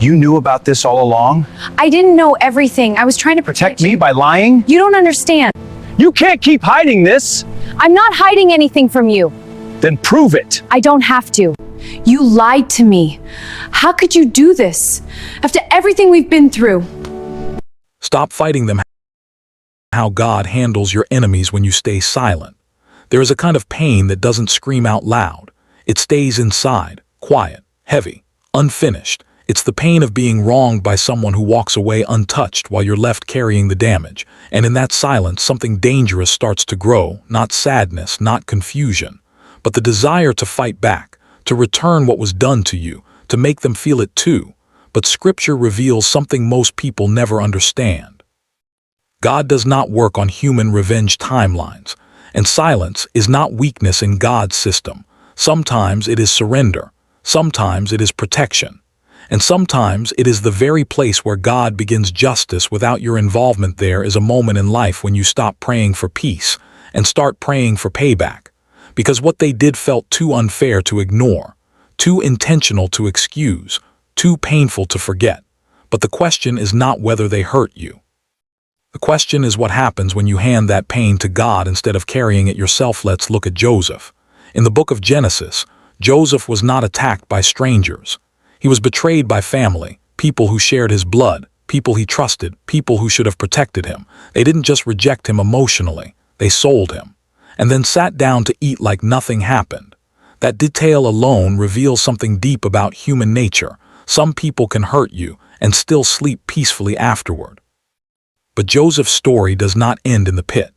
You knew about this all along? I didn't know everything. I was trying to Protect me by lying? You don't understand. You can't keep hiding this! I'm not hiding anything from you. Then prove it! I don't have to. You lied to me. How could you do this? After everything we've been through. Stop fighting them. How God handles your enemies when you stay silent. There is a kind of pain that doesn't scream out loud. It stays inside, quiet, heavy, unfinished. It's the pain of being wronged by someone who walks away untouched while you're left carrying the damage. And in that silence, something dangerous starts to grow, not sadness, not confusion, but the desire to fight back, to return what was done to you, to make them feel it too. But Scripture reveals something most people never understand. God does not work on human revenge timelines, and silence is not weakness in God's system. Sometimes it is surrender, sometimes it is protection, and sometimes it is the very place where God begins justice without your involvement. There is a moment in life when you stop praying for peace and start praying for payback, because what they did felt too unfair to ignore, too intentional to excuse, too painful to forget. But the question is not whether they hurt you. The question is what happens when you hand that pain to God instead of carrying it yourself. Let's look at Joseph. In the book of Genesis, Joseph was not attacked by strangers. He was betrayed by family, people who shared his blood, people he trusted, people who should have protected him. They didn't just reject him emotionally, they sold him, and then sat down to eat like nothing happened. That detail alone reveals something deep about human nature. Some people can hurt you and still sleep peacefully afterward. But Joseph's story does not end in the pit,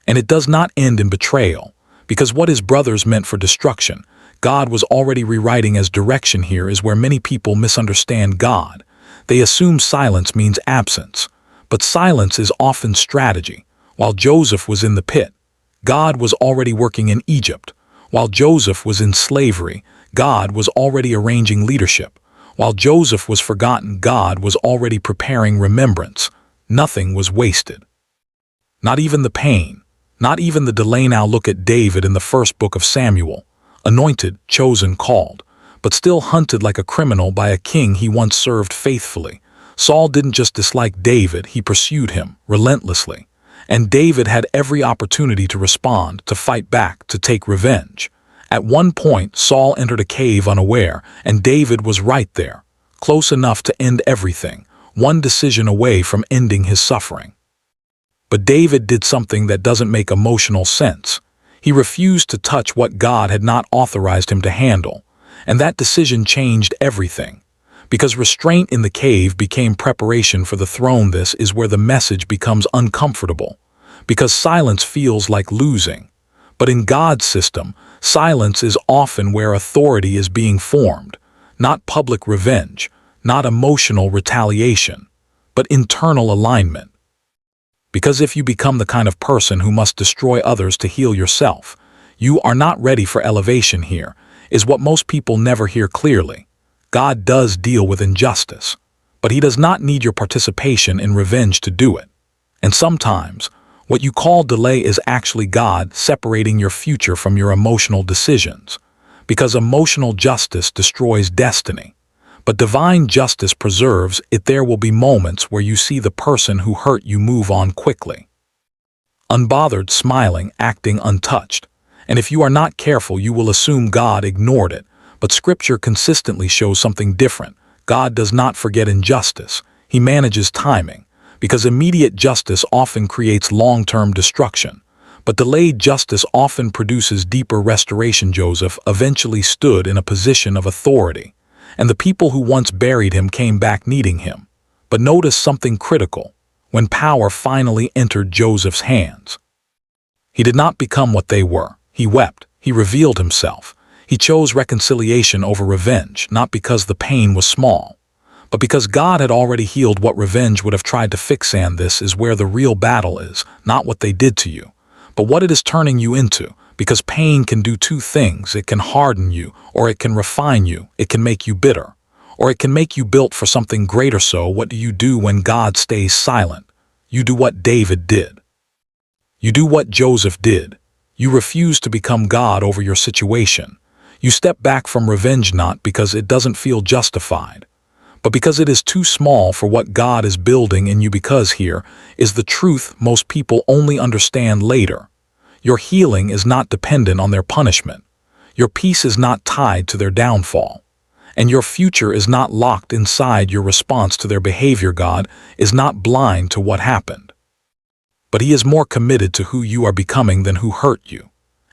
and it does not end in betrayal, because what his brothers meant for destruction, God was already rewriting as direction. Here is where many people misunderstand God. They assume silence means absence, but silence is often strategy. While Joseph was in the pit, God was already working in Egypt. While Joseph was in slavery, God was already arranging leadership. While Joseph was forgotten, God was already preparing remembrance. Nothing was wasted. Not even the pain, not even the delay. Now look at David in the first book of Samuel, anointed, chosen, called, but still hunted like a criminal by a king he once served faithfully. Saul didn't just dislike David, he pursued him relentlessly. And David had every opportunity to respond, to fight back, to take revenge. At one point, Saul entered a cave unaware, and David was right there, close enough to end everything, one decision away from ending his suffering. But David did something that doesn't make emotional sense. He refused to touch what God had not authorized him to handle, and that decision changed everything. Because restraint in the cave became preparation for the throne. This is where the message becomes uncomfortable, because silence feels like losing. But in God's system, silence is often where authority is being formed, not public revenge, not emotional retaliation, but internal alignment. Because if you become the kind of person who must destroy others to heal yourself, you are not ready for elevation. Here is what most people never hear clearly. God does deal with injustice, but he does not need your participation in revenge to do it. And sometimes, what you call delay is actually God separating your future from your emotional decisions, because emotional justice destroys destiny. But divine justice preserves it. There will be moments where you see the person who hurt you move on quickly, unbothered, smiling, acting untouched. And if you are not careful, you will assume God ignored it. But Scripture consistently shows something different. God does not forget injustice. He manages timing, because immediate justice often creates long-term destruction. But delayed justice often produces deeper restoration. Joseph eventually stood in a position of authority, and the people who once buried him came back needing him. But notice something critical. When power finally entered Joseph's hands, he did not become what they were. He wept. He revealed himself. He chose reconciliation over revenge, not because the pain was small, but because God had already healed what revenge would have tried to fix. And this is where the real battle is, not what they did to you, but what it is turning you into. Because pain can do two things. It can harden you, or it can refine you. It can make you bitter, or it can make you built for something greater. So what do you do when God stays silent? You do what David did. You do what Joseph did. You refuse to become God over your situation. You step back from revenge not because it doesn't feel justified, but because it is too small for what God is building in you, because here is the truth most people only understand later. Your healing is not dependent on their punishment. Your peace is not tied to their downfall. And your future is not locked inside your response to their behavior. God is not blind to what happened, but He is more committed to who you are becoming than who hurt you.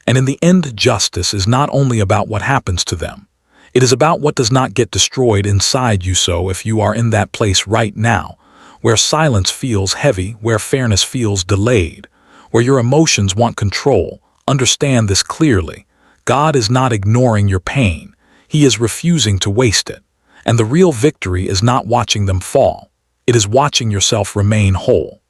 And in the end, justice is not only about what happens to them. It is about what does not get destroyed inside you. So if you are in that place right now, where silence feels heavy, where fairness feels delayed, where your emotions want control, understand this clearly. God is not ignoring your pain. He is refusing to waste it. And the real victory is not watching them fall. It is watching yourself remain whole.